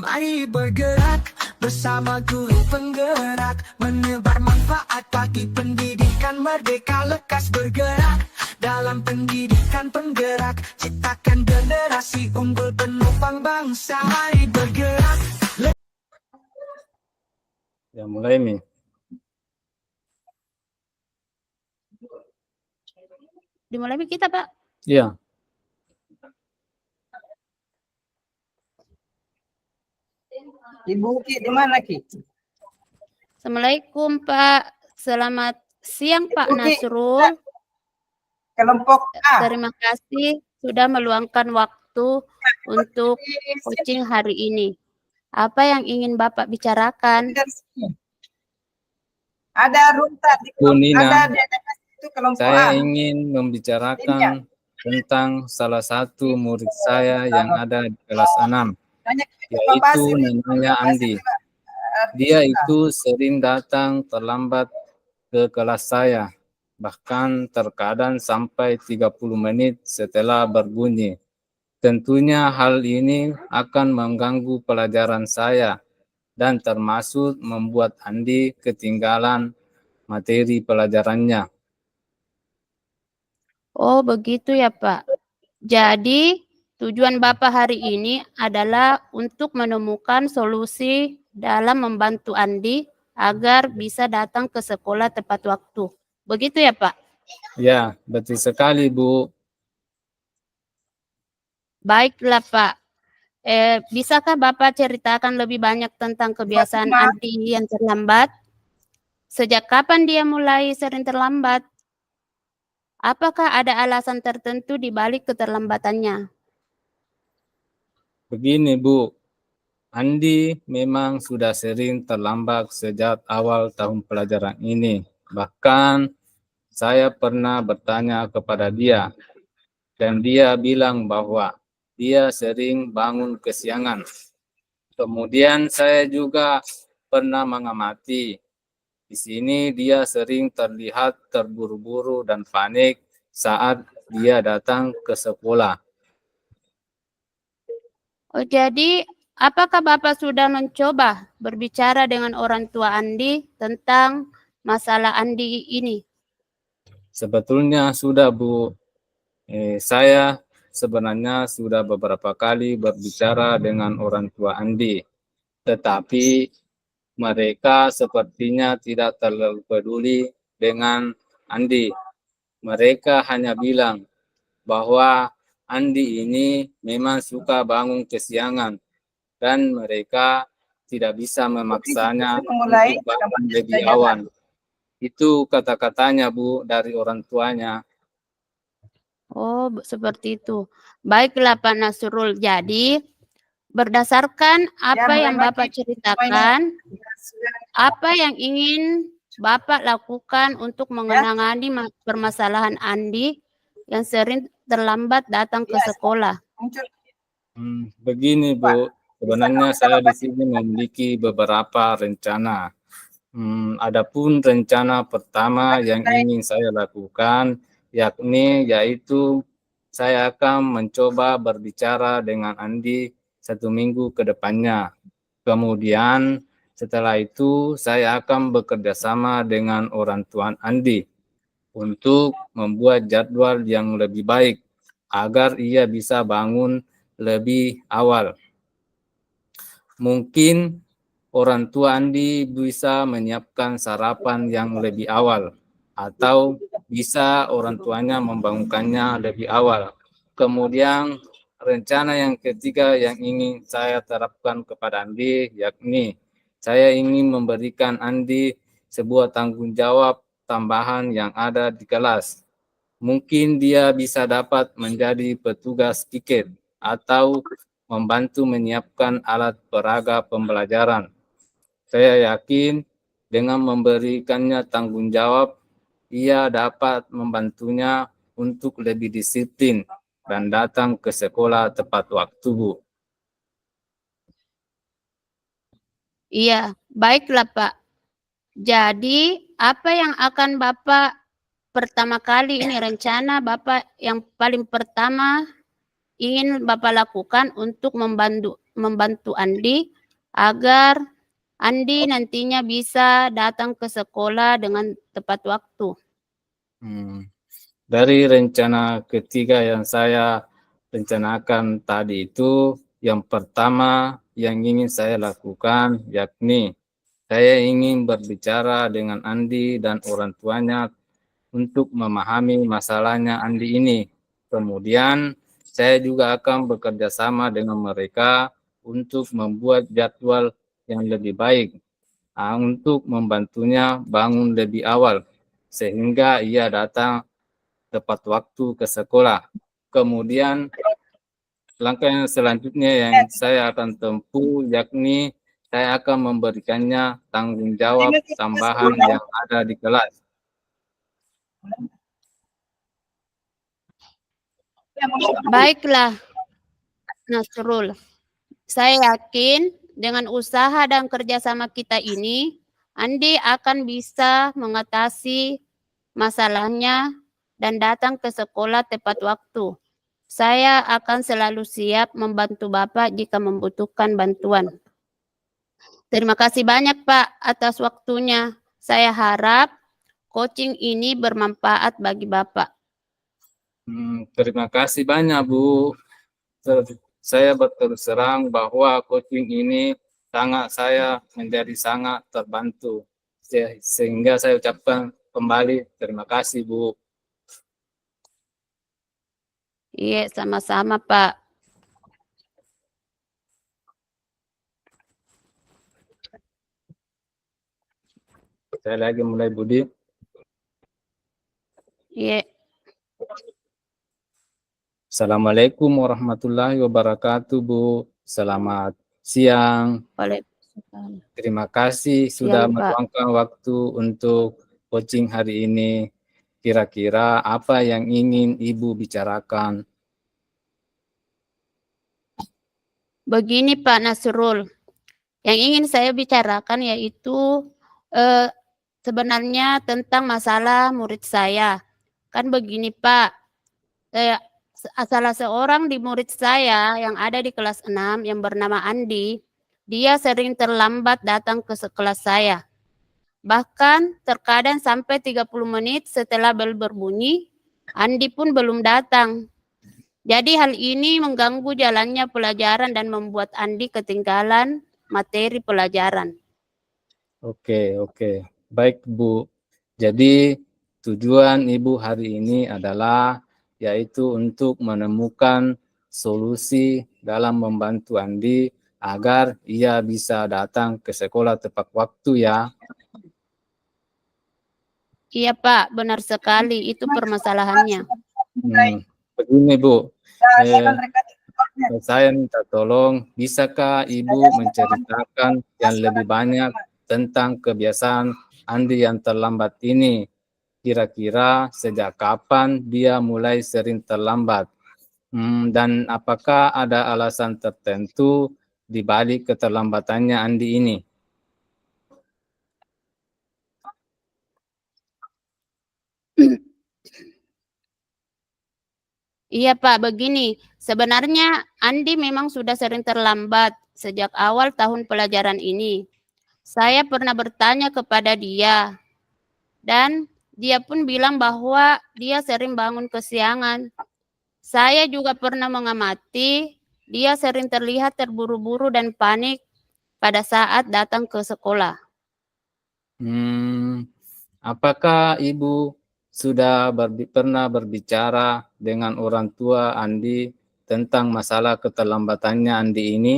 Mari bergerak bersama guru penggerak, menebar manfaat bagi pendidikan merdeka. Lekas bergerak dalam pendidikan penggerak, ciptakan generasi unggul penopang bangsa. Mari bergerak. Ya, mulai nih. Dimulai kita, Pak. Iya. Ibu Ki di mana Ki? Assalamualaikum Pak. Selamat siang Pak Ibu Ki, Nasrul. kelompok A. Terima kasih sudah meluangkan waktu untuk coaching hari ini. Apa yang ingin Bapak bicarakan? Ada Runta di Bu Nina, ada di itu kelompok saya A. ingin membicarakan tentang salah satu murid saya yang ada di kelas 6, Tanya ke Pak yaitu Basir. namanya Andi. Dia itu sering datang terlambat ke kelas saya, bahkan terkadang sampai 30 menit setelah berbunyi. Tentunya hal ini akan mengganggu pelajaran saya dan termasuk membuat Andi ketinggalan materi pelajarannya. Oh, begitu ya Pak. Jadi, tujuan Bapak hari ini adalah untuk menemukan solusi dalam membantu Andi agar bisa datang ke sekolah tepat waktu. Begitu ya Pak? Ya, betul sekali Bu. Baiklah Pak. Bisakah Bapak ceritakan lebih banyak tentang kebiasaan Andi yang terlambat? Sejak kapan dia mulai sering terlambat? Apakah ada alasan tertentu di balik keterlambatannya? Begini Bu, Andi memang sudah sering terlambat sejak awal tahun pelajaran ini. Bahkan saya pernah bertanya kepada dia, dan dia bilang bahwa dia sering bangun kesiangan. Kemudian saya juga pernah mengamati. Di sini dia sering terlihat terburu-buru dan panik saat dia datang ke sekolah. Oh, jadi apakah Bapak sudah mencoba berbicara dengan orang tua Andi tentang masalah Andi ini? Sebetulnya sudah Bu. Saya sebenarnya sudah beberapa kali berbicara dengan orang tua Andi, tetapi mereka sepertinya tidak terlalu peduli dengan Andi. Mereka hanya bilang bahwa Andi ini memang suka bangun kesiangan dan mereka tidak bisa memaksanya untuk bangun lebih awal. Itu kata-katanya Bu dari orang tuanya. Oh, seperti itu. Baiklah Pak Nasrul. Jadi, berdasarkan apa yang Bapak ceritakan, apa yang ingin Bapak lakukan untuk menangani permasalahan Andi yang sering terlambat datang ke sekolah? Begini Bu, sebenarnya saya di sini memiliki beberapa rencana. Adapun rencana pertama yang ingin saya lakukan yaitu saya akan mencoba berbicara dengan Andi 1 minggu ke depannya. Kemudian setelah itu saya akan bekerja sama dengan orang tua Andi untuk membuat jadwal yang lebih baik agar ia bisa bangun lebih awal. Mungkin orang tua Andi bisa menyiapkan sarapan yang lebih awal, atau bisa orang tuanya membangunkannya lebih awal. Kemudian rencana yang ketiga yang ingin saya terapkan kepada Andi, yakni saya ingin memberikan Andi sebuah tanggung jawab tambahan yang ada di kelas. Mungkin dia bisa dapat menjadi petugas tiket atau membantu menyiapkan alat peraga pembelajaran. Saya yakin dengan memberikannya tanggung jawab, ia dapat membantunya untuk lebih disiplin dan datang ke sekolah tepat waktu, Bu. Iya, baiklah Pak. Jadi, apa yang akan Bapak pertama kali ini rencana Bapak yang paling pertama ingin Bapak lakukan untuk membantu Andi agar Andi nantinya bisa datang ke sekolah dengan tepat waktu. Dari rencana ketiga yang saya rencanakan tadi itu, yang pertama yang ingin saya lakukan yakni saya ingin berbicara dengan Andi dan orang tuanya untuk memahami masalahnya Andi ini. Kemudian saya juga akan bekerja sama dengan mereka untuk membuat jadwal yang lebih baik untuk membantunya bangun lebih awal sehingga ia datang tepat waktu ke sekolah. Kemudian langkah yang selanjutnya yang saya akan tempuh yakni saya akan memberikannya tanggung jawab tambahan yang ada di kelas. Baiklah, Nasrul. Saya yakin dengan usaha dan kerjasama kita ini, Andi akan bisa mengatasi masalahnya dan datang ke sekolah tepat waktu. Saya akan selalu siap membantu Bapak jika membutuhkan bantuan. Terima kasih banyak Pak atas waktunya. Saya harap coaching ini bermanfaat bagi Bapak. Terima kasih banyak Bu. Saya berterus terang bahwa coaching ini saya menjadi sangat terbantu. Sehingga saya ucapkan kembali terima kasih Bu. Iya, sama-sama Pak. Saya lagi mulai Budi. Iya. Assalamualaikum warahmatullahi wabarakatuh Bu. Selamat siang. Waalaikumsalam. Terima kasih sudah Siang, Pak. meluangkan waktu untuk coaching hari ini. Kira-kira apa yang ingin Ibu bicarakan? Begini Pak Nasrul, yang ingin saya bicarakan yaitu sebenarnya tentang masalah murid saya. Kan begini Pak, salah seorang di murid saya yang ada di kelas 6 yang bernama Andi, dia sering terlambat datang ke kelas saya. Bahkan terkadang sampai 30 menit setelah bel berbunyi, Andi pun belum datang. Jadi hal ini mengganggu jalannya pelajaran dan membuat Andi ketinggalan materi pelajaran. Oke. Baik Bu. Jadi tujuan Ibu hari ini adalah yaitu untuk menemukan solusi dalam membantu Andi agar ia bisa datang ke sekolah tepat waktu ya. Iya Pak, benar sekali itu permasalahannya. Begini Bu, saya minta tolong, bisakah Ibu menceritakan yang lebih banyak tentang kebiasaan Andi yang terlambat ini? Kira-kira sejak kapan dia mulai sering terlambat? Dan apakah ada alasan tertentu di balik keterlambatannya Andi ini? Iya Pak, begini. Sebenarnya Andi memang sudah sering terlambat sejak awal tahun pelajaran ini. Saya pernah bertanya kepada dia dan dia pun bilang bahwa dia sering bangun kesiangan. Saya juga pernah mengamati dia sering terlihat terburu-buru dan panik pada saat datang ke sekolah. Apakah Ibu sudah pernah berbicara dengan orang tua Andi tentang masalah keterlambatannya Andi ini?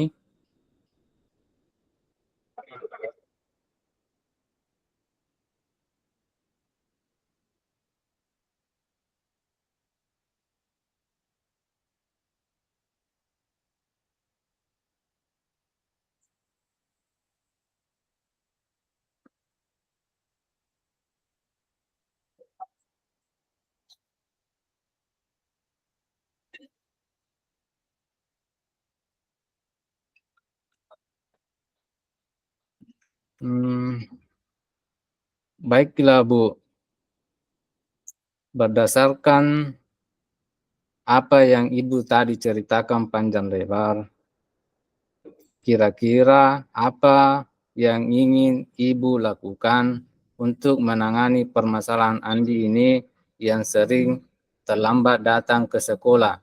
Baiklah Bu, berdasarkan apa yang Ibu tadi ceritakan panjang lebar, Kira-kira apa yang ingin Ibu lakukan untuk menangani permasalahan Andi ini yang sering terlambat datang ke sekolah?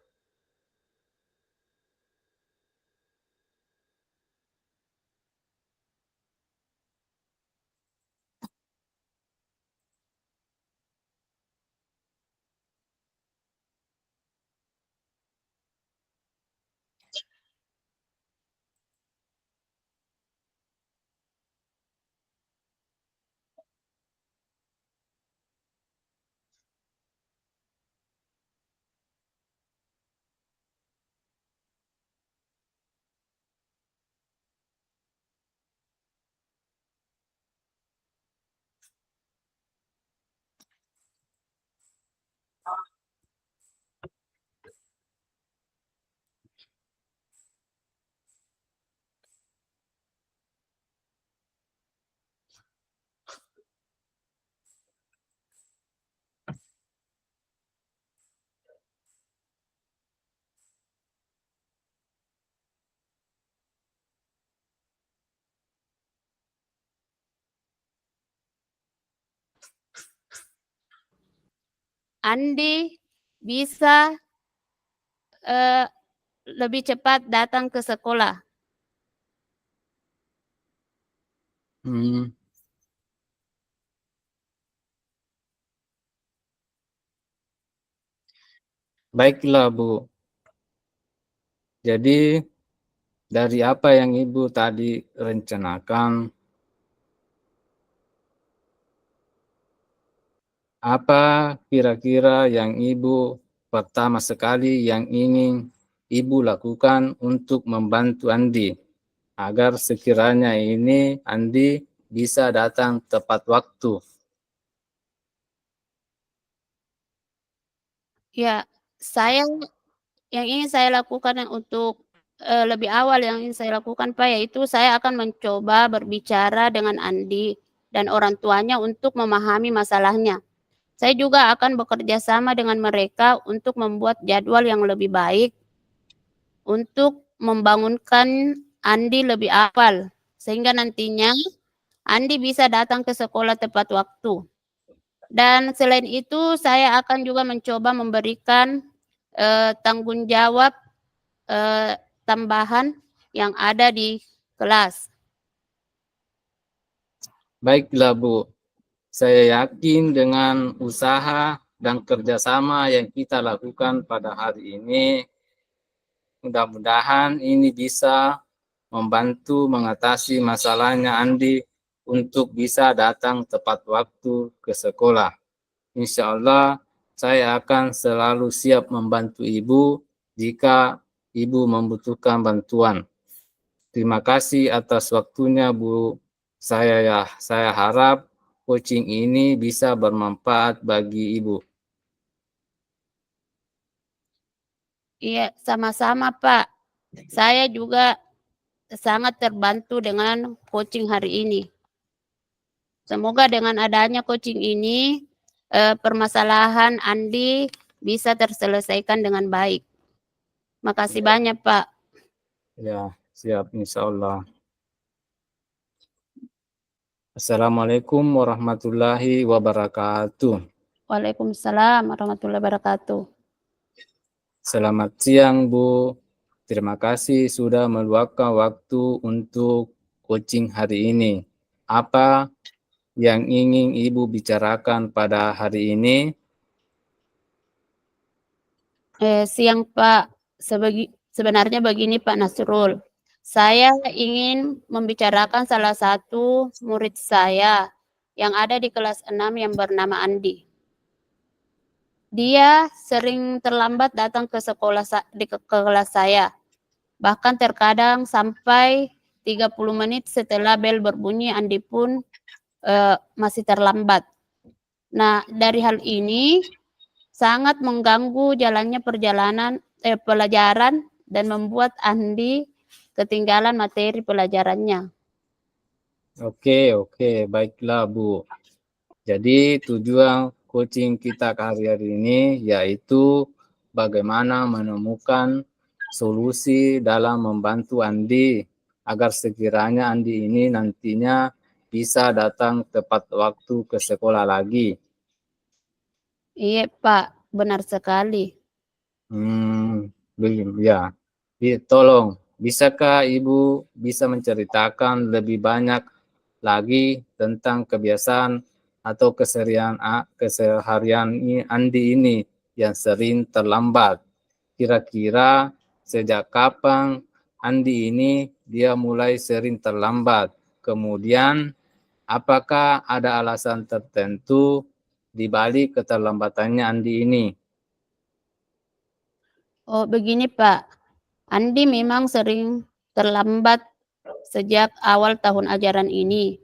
Andi bisa lebih cepat datang ke sekolah. Baiklah, Bu. Jadi, dari apa yang Ibu tadi rencanakan, apa kira-kira yang Ibu pertama sekali yang ingin Ibu lakukan untuk membantu Andi agar sekiranya ini Andi bisa datang tepat waktu? Ya, yang ingin saya lakukan untuk lebih awal yang ingin saya lakukan, Pak, yaitu saya akan mencoba berbicara dengan Andi dan orang tuanya untuk memahami masalahnya. Saya juga akan bekerja sama dengan mereka untuk membuat jadwal yang lebih baik untuk membangunkan Andi lebih awal, sehingga nantinya Andi bisa datang ke sekolah tepat waktu. Dan selain itu, saya akan juga mencoba memberikan tanggung jawab tambahan yang ada di kelas. Baiklah, Bu. Saya yakin dengan usaha dan kerjasama yang kita lakukan pada hari ini, mudah-mudahan ini bisa membantu mengatasi masalahnya Andi untuk bisa datang tepat waktu ke sekolah. Insya Allah, saya akan selalu siap membantu Ibu jika Ibu membutuhkan bantuan. Terima kasih atas waktunya, Bu. Saya harap coaching ini bisa bermanfaat bagi Ibu. Iya, sama-sama, Pak. Saya juga sangat terbantu dengan coaching hari ini. Semoga dengan adanya coaching ini, permasalahan Andi bisa terselesaikan dengan baik. Makasih banyak, Pak. Ya, siap insya Allah. Assalamualaikum warahmatullahi wabarakatuh. Waalaikumsalam warahmatullahi wabarakatuh. Selamat siang, Bu. Terima kasih sudah meluangkan waktu untuk coaching hari ini. Apa yang ingin Ibu bicarakan pada hari ini? Siang, Pak. Sebenarnya begini, Pak Nasrul. Saya ingin membicarakan salah satu murid saya yang ada di kelas 6 yang bernama Andi. Dia sering terlambat datang ke sekolah ke kelas saya. Bahkan terkadang sampai 30 menit setelah bel berbunyi Andi pun masih terlambat. Nah, dari hal ini sangat mengganggu jalannya pelajaran dan membuat Andi ketinggalan materi pelajarannya. Oke, baiklah, Bu. Jadi tujuan coaching kita hari ini yaitu bagaimana menemukan solusi dalam membantu Andi agar sekiranya Andi ini nantinya bisa datang tepat waktu ke sekolah lagi. Iya, Pak, benar sekali. Ya. Tolong, bisakah Ibu bisa menceritakan lebih banyak lagi tentang kebiasaan atau keseharian Andi ini yang sering terlambat? Kira-kira sejak kapan Andi ini dia mulai sering terlambat? Kemudian, apakah ada alasan tertentu di balik keterlambatannya Andi ini? Oh, begini, Pak. Andi memang sering terlambat sejak awal tahun ajaran ini.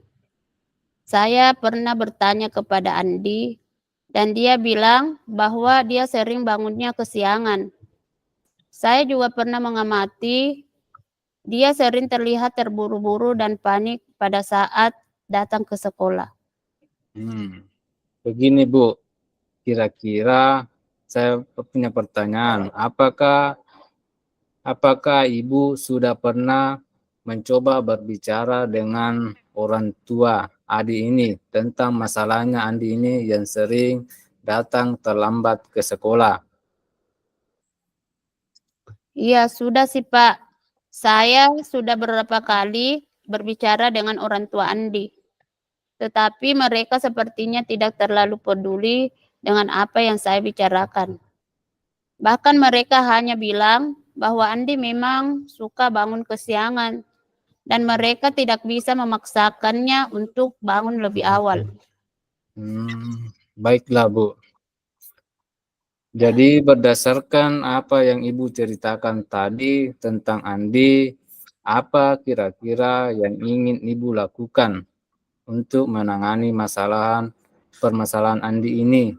Saya pernah bertanya kepada Andi, dan dia bilang bahwa dia sering bangunnya kesiangan. Saya juga pernah mengamati dia sering terlihat terburu-buru dan panik pada saat datang ke sekolah. Begini Bu, kira-kira saya punya pertanyaan. Apakah Ibu sudah pernah mencoba berbicara dengan orang tua Adi ini tentang masalahnya Andi ini yang sering datang terlambat ke sekolah? Iya, sudah sih, Pak. Saya sudah beberapa kali berbicara dengan orang tua Andi. Tetapi mereka sepertinya tidak terlalu peduli dengan apa yang saya bicarakan. Bahkan mereka hanya bilang bahwa Andi memang suka bangun kesiangan dan mereka tidak bisa memaksakannya untuk bangun lebih awal. Baiklah Bu. Jadi berdasarkan apa yang Ibu ceritakan tadi tentang Andi, apa kira-kira yang ingin Ibu lakukan untuk menangani permasalahan Andi ini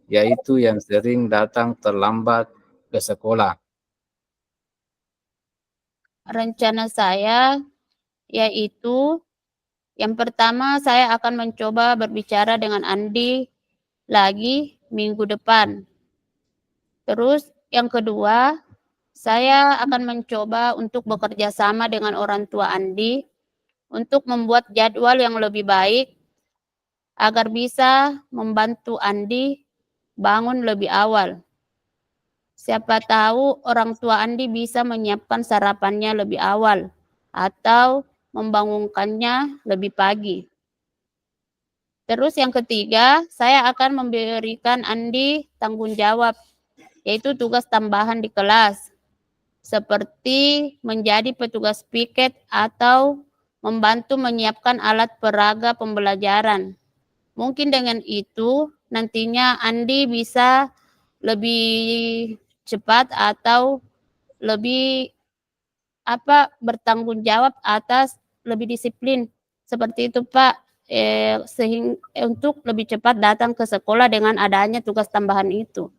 yaitu yang sering datang terlambat ke sekolah? Rencana saya yaitu yang pertama saya akan mencoba berbicara dengan Andi lagi minggu depan. Terus yang kedua, saya akan mencoba untuk bekerja sama dengan orang tua Andi untuk membuat jadwal yang lebih baik agar bisa membantu Andi bangun lebih awal. Siapa tahu orang tua Andi bisa menyiapkan sarapannya lebih awal atau membangunkannya lebih pagi. Terus yang ketiga, saya akan memberikan Andi tanggung jawab, yaitu tugas tambahan di kelas, seperti menjadi petugas piket atau membantu menyiapkan alat peraga pembelajaran. Mungkin dengan itu nantinya Andi bisa lebih cepat atau lebih bertanggung jawab atas lebih disiplin. Seperti itu Pak, untuk lebih cepat datang ke sekolah dengan adanya tugas tambahan itu.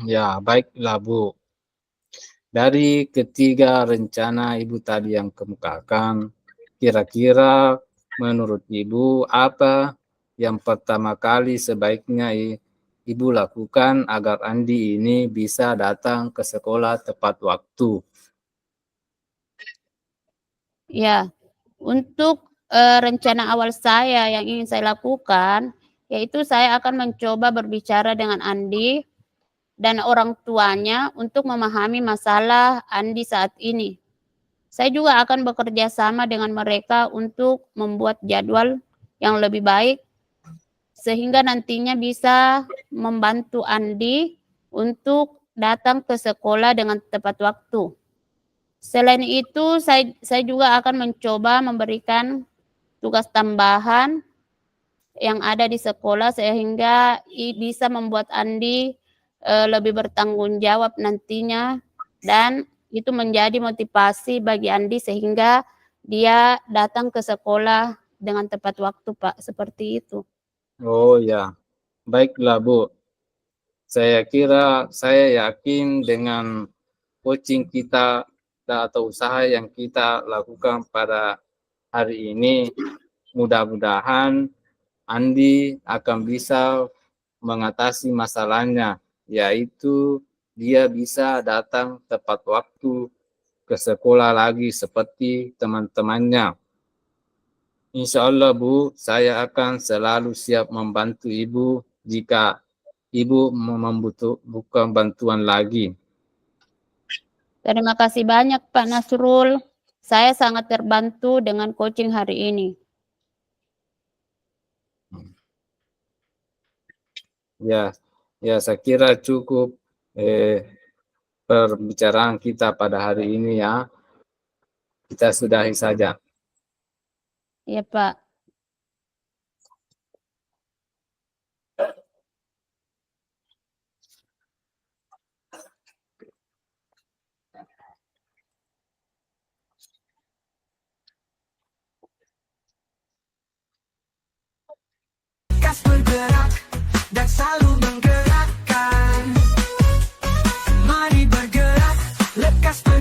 Ya, baiklah Bu. Dari ketiga rencana Ibu tadi yang kemukakan, kira-kira menurut Ibu apa yang pertama kali sebaiknya Ibu lakukan agar Andi ini bisa datang ke sekolah tepat waktu? Ya, untuk rencana awal saya yang ingin saya lakukan, yaitu saya akan mencoba berbicara dengan Andi dan orang tuanya untuk memahami masalah Andi saat ini. Saya juga akan bekerja sama dengan mereka untuk membuat jadwal yang lebih baik sehingga nantinya bisa membantu Andi untuk datang ke sekolah dengan tepat waktu. Selain itu, saya juga akan mencoba memberikan tugas tambahan yang ada di sekolah sehingga bisa membuat Andi lebih bertanggung jawab nantinya dan itu menjadi motivasi bagi Andi sehingga dia datang ke sekolah dengan tepat waktu, Pak. Seperti itu. Oh ya, baiklah Bu. Saya yakin dengan coaching kita atau usaha yang kita lakukan pada hari ini, mudah-mudahan Andi akan bisa mengatasi masalahnya, yaitu dia bisa datang tepat waktu ke sekolah lagi seperti teman-temannya. Insya Allah Bu, saya akan selalu siap membantu Ibu jika Ibu membutuhkan bantuan lagi. Terima kasih banyak Pak Nasrul. Saya sangat terbantu dengan coaching hari ini. Ya, saya kira cukup perbicaraan kita pada hari ini ya. Kita sudahi saja. Iya Pak. Kas bergerak dan selalu menggerak.